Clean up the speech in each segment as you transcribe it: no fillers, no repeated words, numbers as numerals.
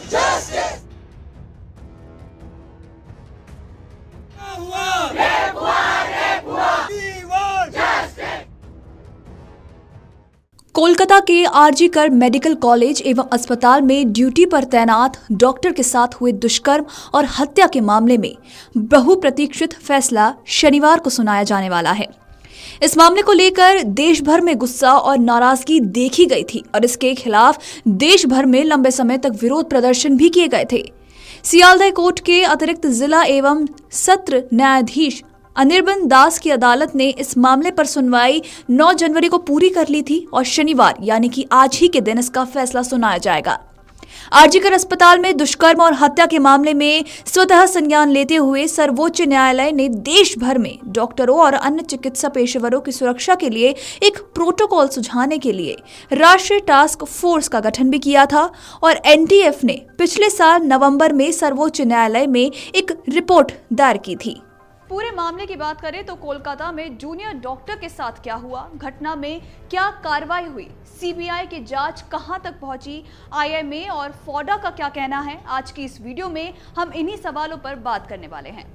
Justice! Kolkata के आरजी-कर medical college एवं अस्पताल में ड्यूटी पर तैनात डॉक्टर के साथ हुए दुष्कर्म और हत्या के मामले में बहुप्रतीक्षित फैसला शनिवार को सुनाया जाने वाला है। इस मामले को लेकर देश भर में गुस्सा और नाराजगी देखी गई थी और इसके खिलाफ देश भर में लंबे समय तक विरोध प्रदर्शन भी किए गए थे। सियालदह कोर्ट के अतिरिक्त जिला एवं सत्र न्यायाधीश अनिर्बन दास की अदालत ने इस मामले पर सुनवाई 9 जनवरी को पूरी कर ली थी और शनिवार यानी कि आज ही के दिन इसका फैसला सुनाया जाएगा। आरजी-कर अस्पताल में दुष्कर्म और हत्या के मामले में स्वतः संज्ञान लेते हुए सर्वोच्च न्यायालय ने देश भर में डॉक्टरों और अन्य चिकित्सा पेशेवरों की सुरक्षा के लिए एक प्रोटोकॉल सुझाने के लिए राष्ट्रीय टास्क फोर्स का गठन भी किया था और एनटीएफ ने पिछले साल नवंबर में सर्वोच्च न्यायालय में एक रिपोर्ट दायर की थी। पूरे मामले की बात करें तो कोलकाता में जूनियर डॉक्टर के साथ क्या हुआ, घटना में क्या कार्रवाई हुई, सीबीआई की जांच कहां तक पहुंची, आईएमए और फोडा का क्या कहना है, आज की इस वीडियो में हम इन्हीं सवालों पर बात करने वाले हैं।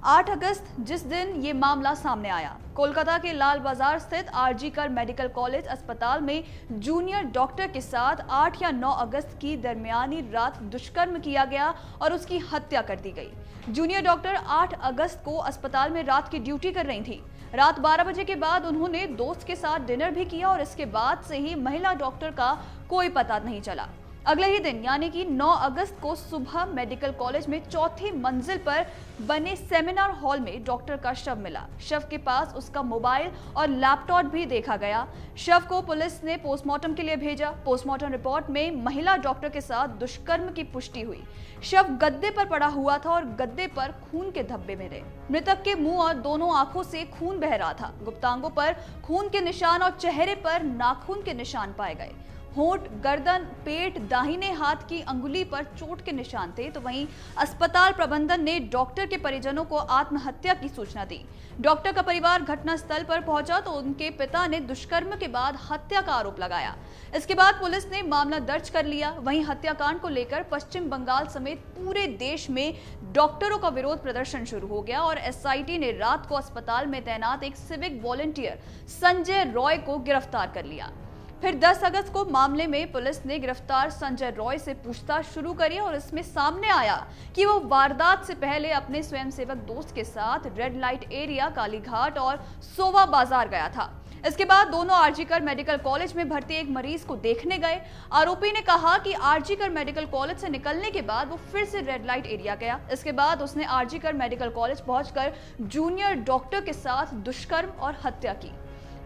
8 अगस्त जिस दिन ये मामला सामने आया, कोलकाता के लाल बाजार स्थित आरजी-कर मेडिकल कॉलेज अस्पताल में जूनियर डॉक्टर के साथ 8 या 9 अगस्त की दरमियानी रात दुष्कर्म किया गया और उसकी हत्या कर दी गई। जूनियर डॉक्टर 8 अगस्त को अस्पताल में रात की ड्यूटी कर रही थी। रात 12 बजे के बाद उन्होंने दोस्त के साथ डिनर भी किया और इसके बाद से ही महिला डॉक्टर का कोई पता नहीं चला। अगले ही दिन यानी कि 9 अगस्त को सुबह मेडिकल कॉलेज में चौथी मंजिल पर बने सेमिनार हॉल में डॉक्टर का शव मिला। शव के पास उसका मोबाइल और लैपटॉप भी देखा गया। शव को पुलिस ने पोस्टमार्टम के लिए भेजा। पोस्टमार्टम रिपोर्ट में महिला डॉक्टर के साथ दुष्कर्म की पुष्टि हुई। शव गद्दे पर पड़ा हुआ था और गद्दे पर खून के धब्बे मिले। मृतक के मुंह और दोनों आंखों से खून बह रहा था। गुप्तांगों पर खून के निशान और चेहरे पर नाखून के निशान पाए गए। होंठ, गर्दन, पेट, दाहिने हाथ की अंगुली पर चोट के निशान थे। तो वहीं अस्पताल प्रबंधन ने डॉक्टर के परिजनों को आत्महत्या की सूचना दी। डॉक्टर का परिवार घटनास्थल पर पहुंचा तो उनके पिता ने दुष्कर्म के बाद हत्या का आरोप लगाया। इसके बाद पुलिस ने मामला दर्ज कर लिया। वहीं हत्याकांड को लेकर पश्चिम बंगाल समेत पूरे देश में डॉक्टरों का विरोध प्रदर्शन शुरू हो गया और एसआईटी ने रात को अस्पताल में तैनात एक सिविक वॉलंटियर संजय रॉय को गिरफ्तार कर लिया। फिर 10 अगस्त को मामले में पुलिस ने गिरफ्तार संजय रॉय से पूछताछ शुरू करी और इसमें सामने आया कि वो वारदात से पहले अपने स्वयंसेवक दोस्त के साथ रेड लाइट एरिया, कालीघाट और सोवा बाजार गया था। इसके बाद दोनों आरजी-कर मेडिकल कॉलेज में भर्ती एक मरीज को देखने गए। आरोपी ने कहा कि आरजी-कर मेडिकल कॉलेज से निकलने के बाद वो फिर से रेड लाइट एरिया गया। इसके बाद उसने आरजी-कर मेडिकल कॉलेज पहुंचकर जूनियर डॉक्टर के साथ दुष्कर्म और हत्या की।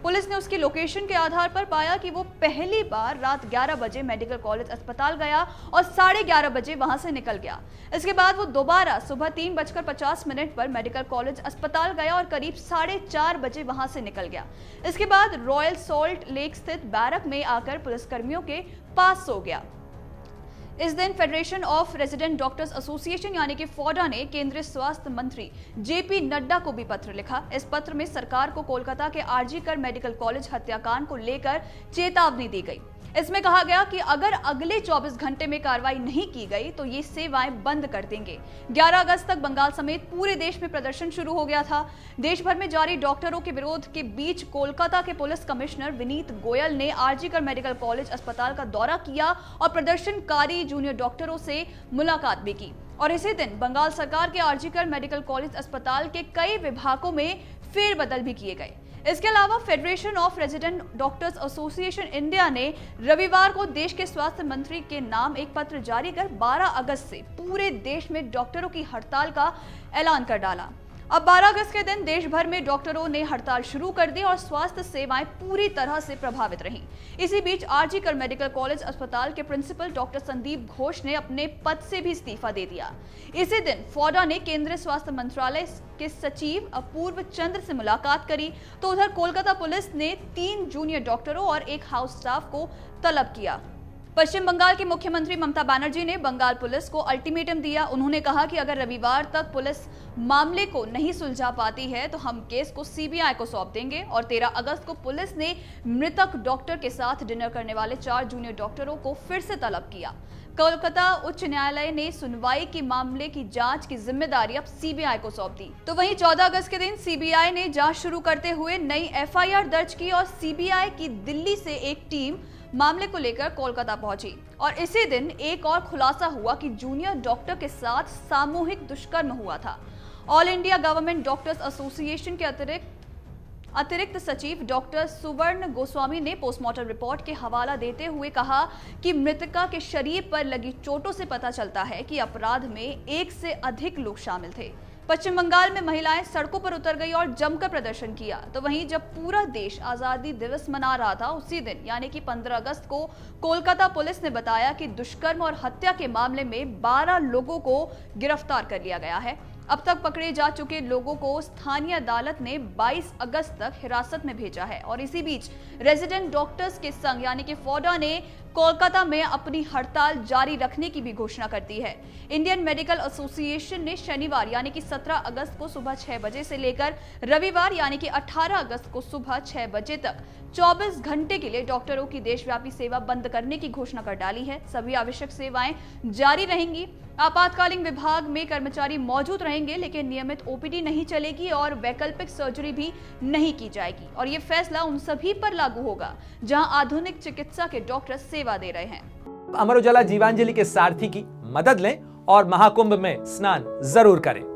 पुलिस ने उसकी लोकेशन के आधार पर पाया कि वो पहली बार रात 11 बजे मेडिकल कॉलेज अस्पताल गया और 11:30 बजे वहां से निकल गया। इसके बाद वो दोबारा सुबह 3:50 पर मेडिकल कॉलेज अस्पताल गया और करीब 4:30 बजे वहां से निकल गया। इसके बाद रॉयल सॉल्ट लेक स्थित बैरक में आकर पुलिसकर्मियों के पास सो गया। इस दिन federation of resident doctors association यानी कि फोडा ने केंद्रीय स्वास्थ्य मंत्री जेपी नड्डा को भी पत्र लिखा। इस पत्र में सरकार को कोलकाता के आरजी-कर मेडिकल कॉलेज हत्याकांड को लेकर चेतावनी दी गई। इसमें कहा गया कि अगर अगले 24 घंटे में कार्रवाई नहीं की गई तो ये सेवाएं बंद कर देंगे। 11 अगस्त तक बंगाल समेत पूरे देश में प्रदर्शन शुरू हो गया था। देश भर में जारी डॉक्टरों के विरोध के बीच कोलकाता के पुलिस कमिश्नर विनीत गोयल ने आरजी-कर मेडिकल कॉलेज अस्पताल का दौरा किया और प्रदर्शनकारी जूनियर डॉक्टरों से मुलाकात भी की। और इसी दिन बंगाल सरकार के आरजी-कर मेडिकल कॉलेज अस्पताल के कई विभागों में फेरबदल भी किए गए। इसके अलावा federation of resident doctors association India ने रविवार को देश के स्वास्थ्य मंत्री के नाम एक पत्र जारी कर 12 अगस्त से पूरे देश में डॉक्टरों की हड़ताल का ऐलान कर डाला। अब 12 अगस्त के दिन देश भर में डॉक्टरों ने हड़ताल शुरू कर दी और स्वास्थ्य सेवाएं पूरी तरह से प्रभावित रहीं। इसी बीच आरजी-कर मेडिकल कॉलेज अस्पताल के प्रिंसिपल डॉक्टर संदीप घोष ने अपने पद से भी इस्तीफा दे दिया। इसी दिन फोडा ने केंद्रीय स्वास्थ्य मंत्रालय के सचिव अपूर्व चंद्र से मुलाकात करी। तो उधर कोलकाता पुलिस ने 3 जूनियर डॉक्टरों और एक हाउस स्टाफ को तलब किया। पश्चिम बंगाल की मुख्यमंत्री ममता बनर्जी ने बंगाल पुलिस को अल्टीमेटम दिया। उन्होंने कहा कि अगर रविवार तक पुलिस मामले को नहीं सुलझा पाती है तो हम केस को सीबीआई को सौंप देंगे। और 13 अगस्त को पुलिस ने मृतक डॉक्टर के साथ डिनर करने वाले 4 जूनियर डॉक्टरों को फिर से तलब किया। कोलकाता उच्च न्यायालय ने सुनवाई की मामले की जांच की जिम्मेदारी अब सीबीआई को सौंप दी। तो वहीं 14 अगस्त के दिन सीबीआई ने जांच शुरू करते हुए नई एफआईआर दर्ज की और सीबीआई की दिल्ली से एक टीम मामले को लेकर कोलकाता पहुंची। और इसी दिन एक और खुलासा हुआ कि जूनियर डॉक्टर के साथ सामूहिक दुष्कर्म हुआ था। All India government doctors association के अतिरिक्त सचिव डॉक्टर सुवर्ण गोस्वामी ने पोस्टमार्टम रिपोर्ट के हवाला देते हुए कहा कि मृतका के शरीर पर लगी चोटों से पता चलता है कि अपराध में एक से अधिक लोग शामिल थे। पश्चिम बंगाल में महिलाएं सड़कों पर उतर गई और जमकर प्रदर्शन किया। तो वहीं जब पूरा देश आजादी दिवस मना रहा था उसी दिन यानी कि 15 अगस्त को कोलकाता पुलिस ने बताया कि दुष्कर्म और हत्या के मामले में 12 लोगों को गिरफ्तार कर लिया गया है। अब तक पकड़े जा चुके लोगों को स्थानीय अदालत ने 22 अगस्त तक हिरासत में भेजा है। और इसी बीच रेजिडेंट डॉक्टर्स के संघ यानी कि फॉडा ने कोलकाता में अपनी हड़ताल जारी रखने की भी घोषणा कर दी है। इंडियन मेडिकल एसोसिएशन ने शनिवार यानी कि 17 अगस्त को सुबह 6 बजे से लेकर रविवार यानी कि 18 अगस्त को सुबह 6 बजे तक 24 घंटे के लिए डॉक्टरों की देशव्यापी सेवा बंद करने की घोषणा कर डाली है। सभी आवश्यक सेवाएं जारी रहेंगी। आपातकालीन विभाग में कर्मचारी मौजूद रहेंगे लेकिन नियमित ओपीडी नहीं चलेगी और वैकल्पिक सर्जरी भी नहीं की जाएगी। और ये फैसला उन सभी पर लागू होगा जहां आधुनिक चिकित्सा के डॉक्टर सेवा दे रहे हैं। अमर उजाला जीवांजलि के सारथी की मदद लें और महाकुंभ में स्नान जरूर करें।